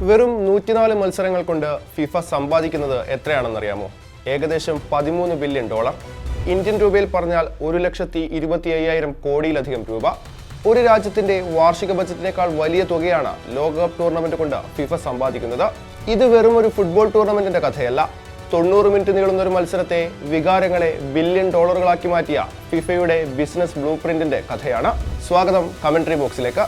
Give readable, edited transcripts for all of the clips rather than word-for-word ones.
വെറും 104 മത്സരങ്ങൾ കൊണ്ട് ഫിഫ സമ്പാദിക്കുന്നത് എത്രയാണെന്നറിയാമോ? ഏകദേശം $13 ബില്യൺ. ഇന്ത്യൻ രൂപയിൽ പറഞ്ഞാൽ 1,25,000 കോടിയിലധികം രൂപ. ഒരു രാജ്യത്തിന്റെ വാർഷിക ബജറ്റിനേക്കാൾ വലിയ തുകയാണ് ലോകകപ്പ് ടൂർണമെന്റ് കൊണ്ട് ഫിഫ സമ്പാദിക്കുന്നത്. ഇത് വെറും ഒരു ഫുട്ബോൾ ടൂർണമെന്റിന്റെ കഥയല്ല. 90 മിനിറ്റ് നീളുന്ന ഒരു മത്സരത്തെ വികാരങ്ങളെ ബില്യൺ ഡോളറുകളാക്കി മാറ്റിയ ഫിഫയുടെ ബിസിനസ് ബ്ലൂ പ്രിന്റിന്റെ കഥയാണ്. സ്വാഗതം കമന്ററി ബോക്സിലേക്ക്.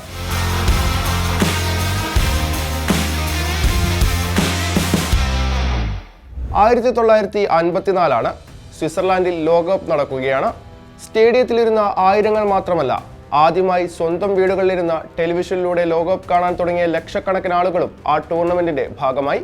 1954 സ്വിറ്റ്സർലാൻഡിൽ ലോകകപ്പ് നടക്കുകയാണ്. സ്റ്റേഡിയത്തിലിരുന്ന ആയിരങ്ങൾ മാത്രമല്ല, ആദ്യമായി സ്വന്തം വീടുകളിലിരുന്ന ടെലിവിഷനിലൂടെ ലോകകപ്പ് കാണാൻ തുടങ്ങിയ ലക്ഷക്കണക്കിന് ആളുകളും ആ ടൂർണമെന്റിന്റെ ഭാഗമായി.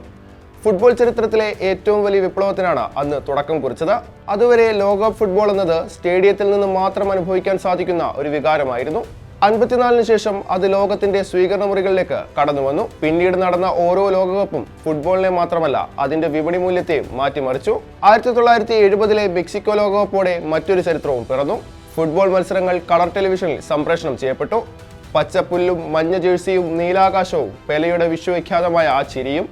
ഫുട്ബോൾ ചരിത്രത്തിലെ ഏറ്റവും വലിയ വിപ്ലവത്തിനാണ് അന്ന് തുടക്കം കുറിച്ചത്. അതുവരെ ലോകകപ്പ് ഫുട്ബോൾ എന്നത് സ്റ്റേഡിയത്തിൽ നിന്ന് മാത്രം അനുഭവിക്കാൻ സാധിക്കുന്ന ഒരു വികാരമായിരുന്നു. 54 ശേഷം അത് ലോകത്തിന്റെ സ്വീകരണ മുറികളിലേക്ക് കടന്നു വന്നു. പിന്നീട് നടന്ന ഓരോ ലോകകപ്പും ഫുട്ബോളിനെ മാത്രമല്ല, അതിന്റെ വിപണി മൂല്യത്തെയും മാറ്റിമറിച്ചു. 1970 മെക്സിക്കോ ലോകകപ്പോടെ മറ്റൊരു ചരിത്രവും പിറന്നു. ഫുട്ബോൾ മത്സരങ്ങൾ കളർ ടെലിവിഷനിൽ സംപ്രേഷണം ചെയ്യപ്പെട്ടു. പച്ചപ്പുല്ലും മഞ്ഞ ജേഴ്സിയും നീലാകാശവും പെലെയുടെ വിശ്വവിഖ്യാതമായ ആ ചിരിയും.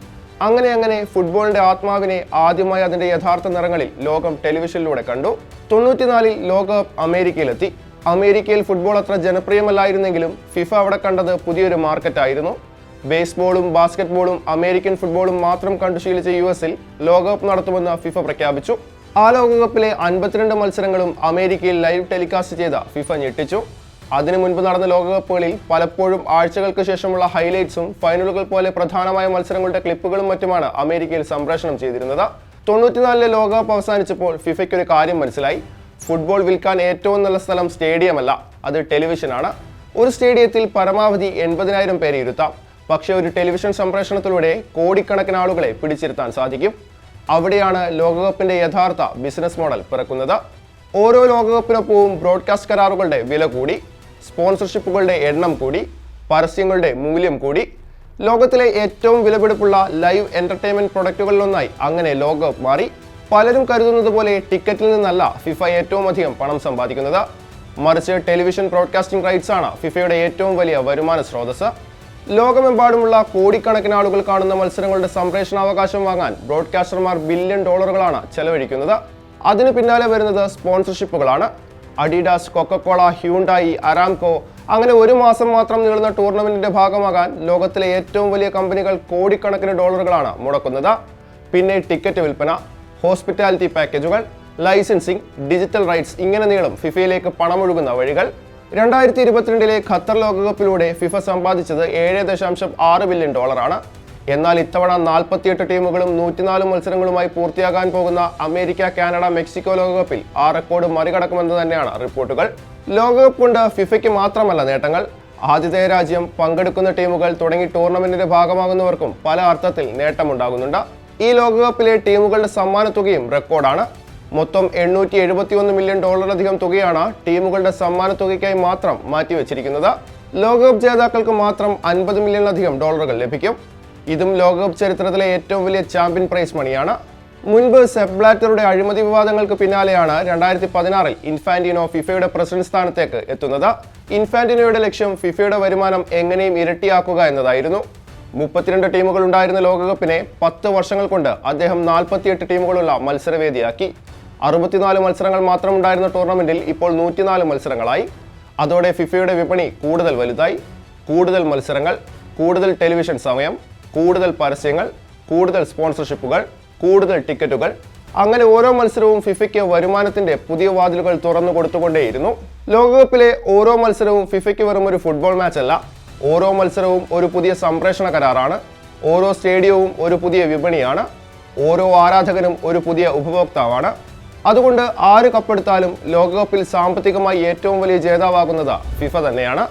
അങ്ങനെ ഫുട്ബോളിന്റെ ആത്മാവിനെ ആദ്യമായി അതിന്റെ യഥാർത്ഥ നിറങ്ങളിൽ ലോകം ടെലിവിഷനിലൂടെ കണ്ടു. 94 ലോകകപ്പ് അമേരിക്കയിലെത്തി. അമേരിക്കയിൽ ഫുട്ബോൾ അത്ര ജനപ്രിയമല്ലായിരുന്നെങ്കിലും ഫിഫ അവിടെ കണ്ടത് പുതിയൊരു മാർക്കറ്റായിരുന്നു. ബേസ്ബോളും ബാസ്കറ്റ്ബോളും അമേരിക്കൻ ഫുട്ബോളും മാത്രം കണ്ടു ശീലിച്ച US-ൽ ലോകകപ്പ് നടത്തുമെന്ന് ഫിഫ പ്രഖ്യാപിച്ചു. ആ ലോകകപ്പിലെ 52 മത്സരങ്ങളും അമേരിക്കയിൽ ലൈവ് ടെലികാസ്റ്റ് ചെയ്ത ഫിഫ ഞെട്ടിച്ചു. അതിനു മുൻപ് നടന്ന ലോകകപ്പുകളിൽ പലപ്പോഴും ആഴ്ചകൾക്ക് ശേഷമുള്ള ഹൈലൈറ്റ്സും ഫൈനലുകൾ പോലെ പ്രധാനമായ മത്സരങ്ങളുടെ ക്ലിപ്പുകളും മറ്റുമാണ് അമേരിക്കയിൽ സംപ്രേഷണം ചെയ്തിരുന്നത്. 94 ലോകകപ്പ് അവസാനിച്ചപ്പോൾ ഫിഫയ്ക്ക് ഒരു കാര്യം മനസ്സിലായി. ഫുട്ബോൾ വിൽക്കാൻ ഏറ്റവും നല്ല സ്ഥലം സ്റ്റേഡിയമല്ല, അത് ടെലിവിഷനാണ്. ഒരു സ്റ്റേഡിയത്തിൽ പരമാവധി 80,000 പേരെ ഇരുത്താം. പക്ഷേ ഒരു ടെലിവിഷൻ സംപ്രേഷണത്തിലൂടെ കോടിക്കണക്കിന് ആളുകളെ പിടിച്ചിരുത്താൻ സാധിക്കും. അവിടെയാണ് ലോകകപ്പിന്റെ യഥാർത്ഥ ബിസിനസ് മോഡൽ പിറക്കുന്നത്. ഓരോ ലോകകപ്പിനൊപ്പവും ബ്രോഡ്കാസ്റ്റ് കരാറുകളുടെ വില കൂടി, സ്പോൺസർഷിപ്പുകളുടെ എണ്ണം കൂടി, പരസ്യങ്ങളുടെ മൂല്യം കൂടി. ലോകത്തിലെ ഏറ്റവും വിലപിടിപ്പുള്ള ലൈവ് എന്റർടൈൻമെന്റ് പ്രൊഡക്റ്റുകളിലൊന്നായി അങ്ങനെ ലോകകപ്പ് മാറി. പലരും കരുതുന്നത് പോലെ ടിക്കറ്റിൽ നിന്നല്ല ഫിഫ ഏറ്റവും അധികം പണം സമ്പാദിക്കുന്നത്. മറിച്ച് ടെലിവിഷൻ ബ്രോഡ്കാസ്റ്റിംഗ് റൈറ്റ്സ് ആണ് ഫിഫയുടെ ഏറ്റവും വലിയ വരുമാന സ്രോതസ്. ലോകമെമ്പാടുമുള്ള കോടിക്കണക്കിന് ആളുകൾ കാണുന്ന മത്സരങ്ങളുടെ സംപ്രേഷണാവകാശം വാങ്ങാൻ ബ്രോഡ്കാസ്റ്റർമാർ ബില്യൺ ഡോളറുകളാണ് ചെലവഴിക്കുന്നത്. അതിന് പിന്നാലെ വരുന്നത് സ്പോൺസർഷിപ്പുകളാണ്. അഡിഡാസ്, കൊക്കക്കോള, ഹ്യൂണ്ടായി, അരാംകോ, അങ്ങനെ ഒരു മാസം മാത്രം നീളുന്ന ടൂർണമെന്റിന്റെ ഭാഗമാകാൻ ലോകത്തിലെ ഏറ്റവും വലിയ കമ്പനികൾ കോടിക്കണക്കിന് ഡോളറുകളാണ് മുടക്കുന്നത്. പിന്നെ ടിക്കറ്റ് വിൽപ്പന, ഹോസ്പിറ്റാലിറ്റി പാക്കേജുകൾ, ലൈസൻസിംഗ്, ഡിജിറ്റൽ റൈറ്റ്സ്, ഇങ്ങനെ നീളും ഫിഫയിലേക്ക് പണമൊഴുകുന്ന വഴികൾ. 2022 ഖത്തർ ലോകകപ്പിലൂടെ ഫിഫ സമ്പാദിച്ചത് $7.6 ബില്യൺ. എന്നാൽ ഇത്തവണ 48 ടീമുകളും 104 മത്സരങ്ങളുമായി പൂർത്തിയാകാൻ പോകുന്ന അമേരിക്ക, കാനഡ, മെക്സിക്കോ ലോകകപ്പിൽ ആ റെക്കോർഡ് മറികടക്കുമെന്ന് തന്നെയാണ് റിപ്പോർട്ടുകൾ. ലോകകപ്പ് കൊണ്ട് ഫിഫയ്ക്ക് മാത്രമല്ല നേട്ടങ്ങൾ. ആതിഥേയ രാജ്യം, പങ്കെടുക്കുന്ന ടീമുകൾ തുടങ്ങി ടൂർണമെന്റിന്റെ ഭാഗമാകുന്നവർക്കും പല അർത്ഥത്തിൽ നേട്ടമുണ്ടാകുന്നുണ്ട്. ഈ ലോകകപ്പിലെ ടീമുകളുടെ സമ്മാനത്തുകയും റെക്കോർഡാണ്. മൊത്തം $871 മില്യൺ അധികം തുകയാണ് ടീമുകളുടെ സമ്മാനത്തുകയ്ക്കായി മാത്രം മാറ്റിവെച്ചിരിക്കുന്നത്. ലോകകപ്പ് ജേതാക്കൾക്ക് മാത്രം $50 മില്യണിലധികം ലഭിക്കും. ഇതും ലോകകപ്പ് ചരിത്രത്തിലെ ഏറ്റവും വലിയ ചാമ്പ്യൻ പ്രൈസ് മണിയാണ്. മുൻപ് സെപ്പ് ബ്ലാറ്ററുടെ അഴിമതി വിവാദങ്ങൾക്ക് പിന്നാലെയാണ് 2016 ഇൻഫാന്റിനോ ഫിഫയുടെ പ്രസിഡന്റ് സ്ഥാനത്തേക്ക് എത്തുന്നത്. ഇൻഫാന്റിനോയുടെ ലക്ഷ്യം ഫിഫയുടെ വരുമാനം എങ്ങനെയും ഇരട്ടിയാക്കുക എന്നതായിരുന്നു. 32 ടീമുകൾ ഉണ്ടായിരുന്ന ലോകകപ്പിനെ 10 വർഷങ്ങൾ കൊണ്ട് അദ്ദേഹം 48 ടീമുകളുള്ള മത്സരവേദിയാക്കി. 64 മത്സരങ്ങൾ മാത്രം ഉണ്ടായിരുന്ന ടൂർണമെന്റിൽ ഇപ്പോൾ 104 മത്സരങ്ങളായി. അതോടെ ഫിഫയുടെ വിപണി കൂടുതൽ വലുതായി. കൂടുതൽ മത്സരങ്ങൾ, കൂടുതൽ ടെലിവിഷൻ സമയം, കൂടുതൽ പരസ്യങ്ങൾ, കൂടുതൽ സ്പോൺസർഷിപ്പുകൾ, കൂടുതൽ ടിക്കറ്റുകൾ. അങ്ങനെ ഓരോ മത്സരവും ഫിഫയ്ക്ക് വരുമാനത്തിന്റെ പുതിയ വാതിലുകൾ തുറന്നു കൊടുത്തുകൊണ്ടേയിരുന്നു. ലോകകപ്പിലെ ഓരോ മത്സരവും ഫിഫയ്ക്ക് വെറും ഒരു ഫുട്ബോൾ മാച്ച് അല്ല. ഓരോ മത്സരവും ഒരു പുതിയ സംപ്രേഷണ കരാറാണ്. ഓരോ സ്റ്റേഡിയവും ഒരു പുതിയ വിപണിയാണ്. ഓരോ ആരാധകനും ഒരു പുതിയ ഉപഭോക്താവാണ്. അതുകൊണ്ട് ആര് കപ്പെടുത്താലും ലോകകപ്പിൽ സാമ്പത്തികമായി ഏറ്റവും വലിയ ജേതാവാകുന്നത് ഫിഫ തന്നെയാണ്.